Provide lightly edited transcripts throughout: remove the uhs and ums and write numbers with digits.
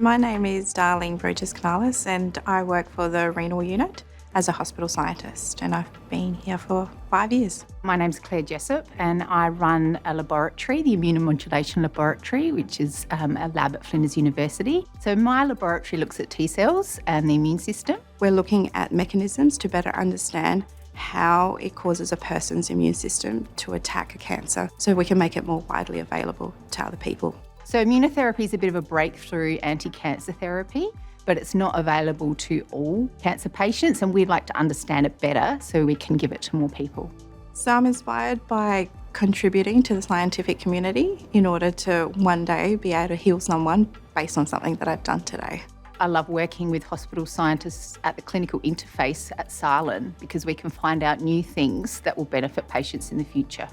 My name is Darlene Burgess-Canales and I work for the renal unit as a hospital scientist, and I've been here for 5 years. My name's Claire Jessup and I run a laboratory, the Immunomodulation Laboratory, which is a lab at Flinders University. So my laboratory looks at T cells and the immune system. We're looking at mechanisms to better understand how it causes a person's immune system to attack a cancer so we can make it more widely available to other people. So immunotherapy is a bit of a breakthrough anti-cancer therapy, but it's not available to all cancer patients, and we'd like to understand it better so we can give it to more people. So I'm inspired by contributing to the scientific community in order to one day be able to heal someone based on something that I've done today. I love working with hospital scientists at the clinical interface at SALHN because we can find out new things that will benefit patients in the future.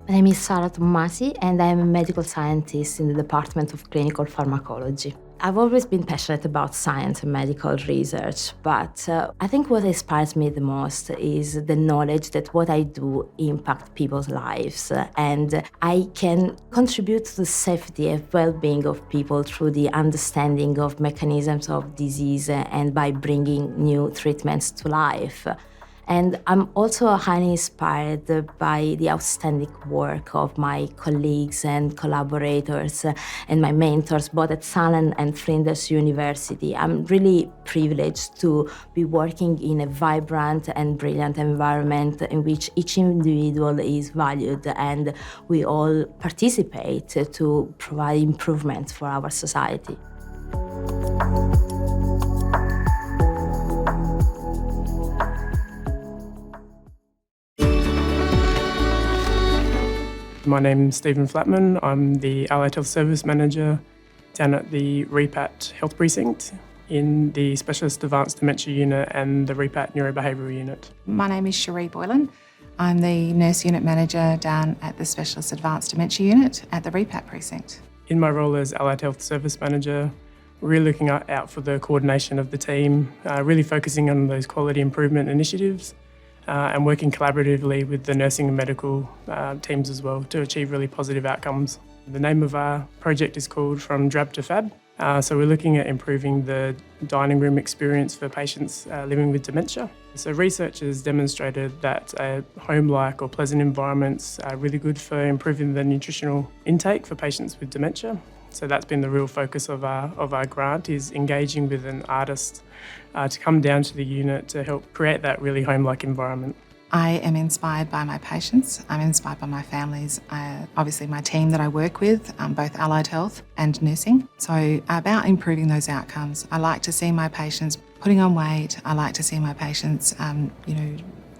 My name is Sara Tommasi and I am a medical scientist in the Department of Clinical Pharmacology. I've always been passionate about science and medical research, but I think what inspires me the most is the knowledge that what I do impacts people's lives, and I can contribute to the safety and well-being of people through the understanding of mechanisms of disease and by bringing new treatments to life. And I'm also highly inspired by the outstanding work of my colleagues and collaborators and my mentors, both at SALHN and Flinders University. I'm really privileged to be working in a vibrant and brilliant environment in which each individual is valued and we all participate to provide improvements for our society. My name's Stephen Flatman. I'm the Allied Health Service Manager down at the REPAT Health Precinct in the Specialist Advanced Dementia Unit and the REPAT Neurobehavioural Unit. My name is Cherie Boylan. I'm the Nurse Unit Manager down at the Specialist Advanced Dementia Unit at the REPAT Precinct. In my role as Allied Health Service Manager, we're really looking out for the coordination of the team, really focusing on those quality improvement initiatives, and working collaboratively with the nursing and medical teams as well to achieve really positive outcomes. The name of our project is called From Drab to Fab. So we're looking at improving the dining room experience for patients living with dementia. So research has demonstrated that home-like or pleasant environments are really good for improving the nutritional intake for patients with dementia. So that's been the real focus of our grant, is engaging with an artist to come down to the unit to help create that really home-like environment. I am inspired by my patients. I'm inspired by my families, obviously my team that I work with, both allied health and nursing. So about improving those outcomes, I like to see my patients putting on weight. I like to see my patients,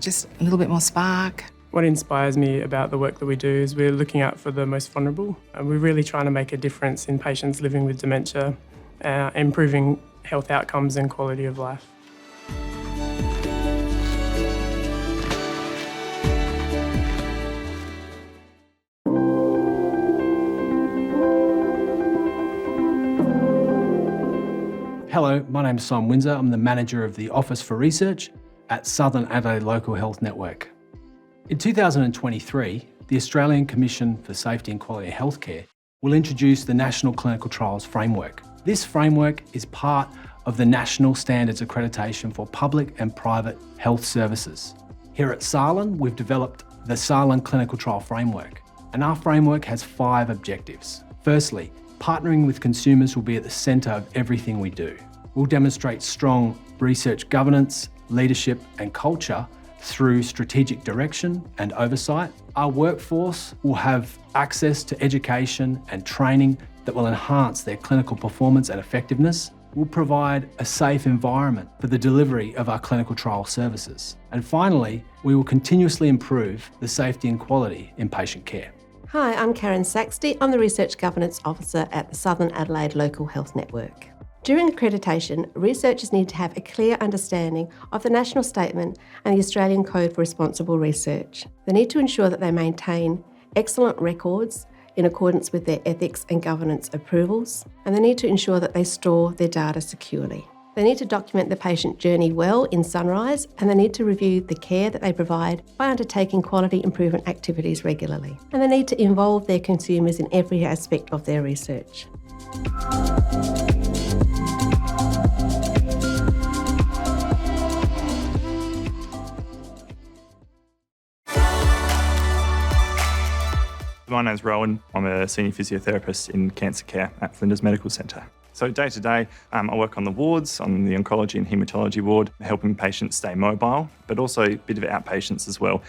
just a little bit more spark. What inspires me about the work that we do is we're looking out for the most vulnerable, and we're really trying to make a difference in patients living with dementia, improving health outcomes and quality of life. Hello, my name's Simon Windsor. I'm the Manager of the Office for Research at Southern Adelaide Local Health Network. In 2023, the Australian Commission for Safety and Quality of Healthcare will introduce the National Clinical Trials Framework. This framework is part of the National Standards Accreditation for Public and Private Health Services. Here at SALHN, we've developed the SALHN Clinical Trial Framework, and our framework has 5 objectives. Firstly, partnering with consumers will be at the centre of everything we do. We'll demonstrate strong research governance, leadership and culture through strategic direction and oversight. Our workforce will have access to education and training that will enhance their clinical performance and effectiveness. We'll provide a safe environment for the delivery of our clinical trial services. And finally, we will continuously improve the safety and quality in patient care. Hi, I'm Karen Saxty. I'm the Research Governance Officer at the Southern Adelaide Local Health Network. During accreditation, researchers need to have a clear understanding of the National Statement and the Australian Code for Responsible Research. They need to ensure that they maintain excellent records in accordance with their ethics and governance approvals, and they need to ensure that they store their data securely. They need to document the patient journey well in Sunrise, and they need to review the care that they provide by undertaking quality improvement activities regularly. And they need to involve their consumers in every aspect of their research. My name's Rowan. I'm a senior physiotherapist in cancer care at Flinders Medical Centre. So day to day, I work on the wards, on the oncology and haematology ward, helping patients stay mobile, but also a bit of outpatients as well,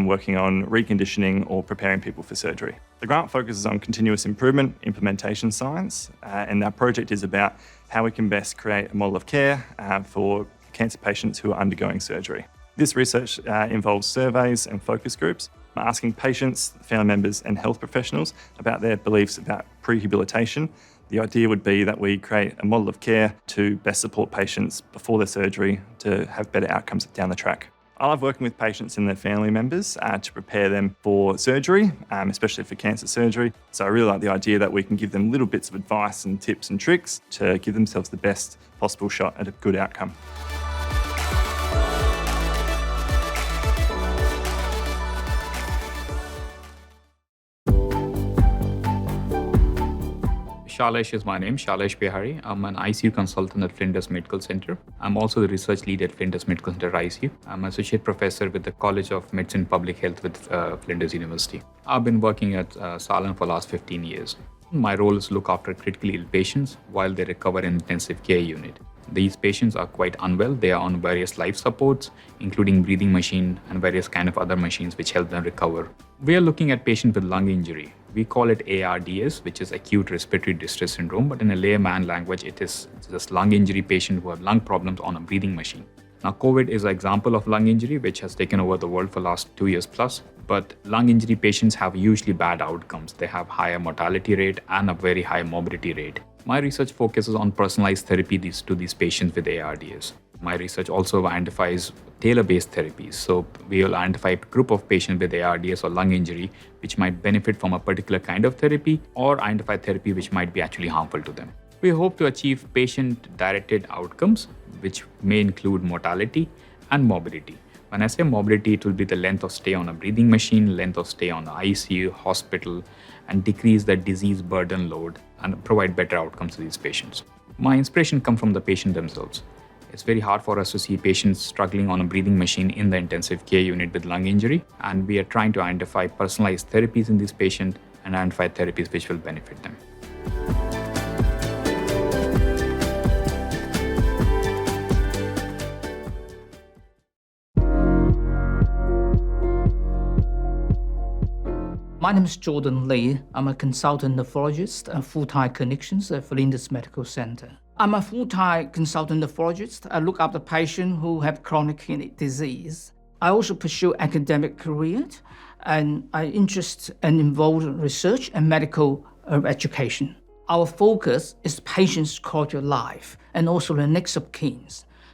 working on reconditioning or preparing people for surgery. The grant focuses on continuous improvement, implementation science, and our project is about how we can best create a model of care for cancer patients who are undergoing surgery. This research involves surveys and focus groups, asking patients, family members and health professionals about their beliefs about prehabilitation. The idea would be that we create a model of care to best support patients before their surgery to have better outcomes down the track. I love working with patients and their family members to prepare them for surgery, especially for cancer surgery. So I really like the idea that we can give them little bits of advice and tips and tricks to give themselves the best possible shot at a good outcome. Shailesh is my name, Shailesh Bihari. I'm an ICU consultant at Flinders Medical Centre. I'm also the research lead at Flinders Medical Centre ICU. I'm associate professor with the College of Medicine Public Health with Flinders University. I've been working at SALHN for the last 15 years. My role is to look after critically ill patients while they recover in intensive care unit. These patients are quite unwell. They are on various life supports, including breathing machine and various kind of other machines which help them recover. We are looking at patients with lung injury. We call it ARDS, which is acute respiratory distress syndrome, but in a layman language, it's just lung injury patient who have lung problems on a breathing machine. Now, COVID is an example of lung injury, which has taken over the world for the last 2 years plus. But lung injury patients have usually bad outcomes. They have higher mortality rate and a very high morbidity rate. My research focuses on personalized therapy to these patients with ARDS. My research also identifies tailor-based therapies. So we will identify a group of patients with ARDS or lung injury which might benefit from a particular kind of therapy, or identify therapy which might be actually harmful to them. We hope to achieve patient-directed outcomes, which may include mortality and morbidity. When I say morbidity, it will be the length of stay on a breathing machine, length of stay on the ICU, hospital, and decrease the disease burden load and provide better outcomes to these patients. My inspiration comes from the patient themselves. It's very hard for us to see patients struggling on a breathing machine in the intensive care unit with lung injury, and we are trying to identify personalized therapies in these patients and identify therapies which will benefit them. My name is Jordan Lee. I'm a consultant nephrologist and full-time clinician at Flinders Medical Centre. I'm a full-time consultant nephrologist. I look after patients who have chronic kidney disease. I also pursue academic career, and I interest and involved in research and medical education. Our focus is patients' quality of life and also the next of kin.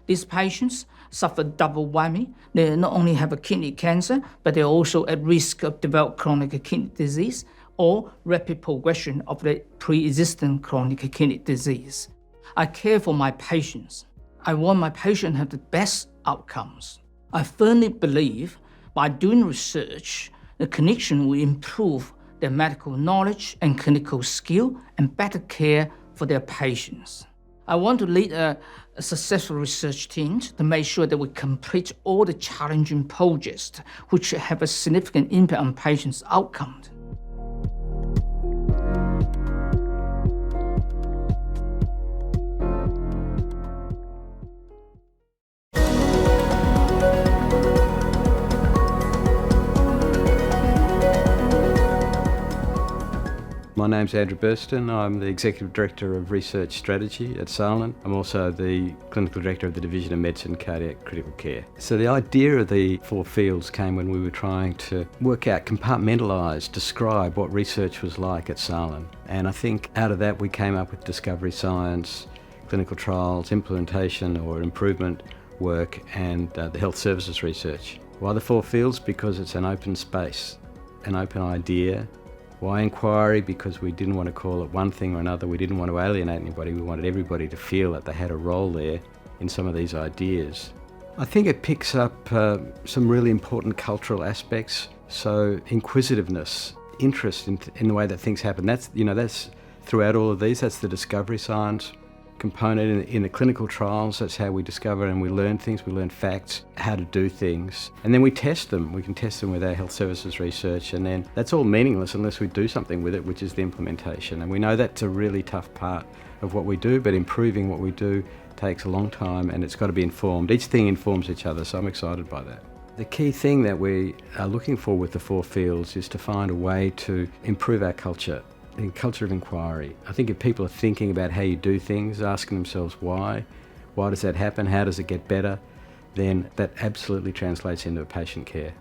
These patients suffer double whammy. They not only have a kidney cancer, but they're also at risk of developing chronic kidney disease or rapid progression of the pre-existing chronic kidney disease. I care for my patients. I want my patients to have the best outcomes. I firmly believe by doing research, the clinician will improve their medical knowledge and clinical skill and better care for their patients. I want to lead a successful research team to make sure that we complete all the challenging projects which have a significant impact on patients' outcomes. My name's Andrew Burston. I'm the Executive Director of Research Strategy at SALHN. I'm also the Clinical Director of the Division of Medicine Cardiac Critical Care. So the idea of the 4 fields came when we were trying to work out, compartmentalise, describe what research was like at SALHN. And I think out of that we came up with discovery science, clinical trials, implementation or improvement work, and the health services research. Why the 4 fields? Because it's an open space, an open idea. Why inquiry? Because we didn't want to call it one thing or another. We didn't want to alienate anybody. We wanted everybody to feel that they had a role there in some of these ideas. I think it picks up some really important cultural aspects. So inquisitiveness, interest in the way that things happen. That's throughout all of these. That's the discovery science component in the clinical trials. That's how we discover and we learn things. We learn facts, how to do things, and then we test them. We can test them with our health services research, and then that's all meaningless unless we do something with it, which is the implementation. And we know that's a really tough part of what we do, but improving what we do takes a long time, and it's got to be informed. Each thing informs each other, so I'm excited by that. The key thing that we are looking for with the 4 fields is to find a way to improve our culture, a culture of inquiry. I think if people are thinking about how you do things, asking themselves why does that happen, how does it get better, then that absolutely translates into patient care.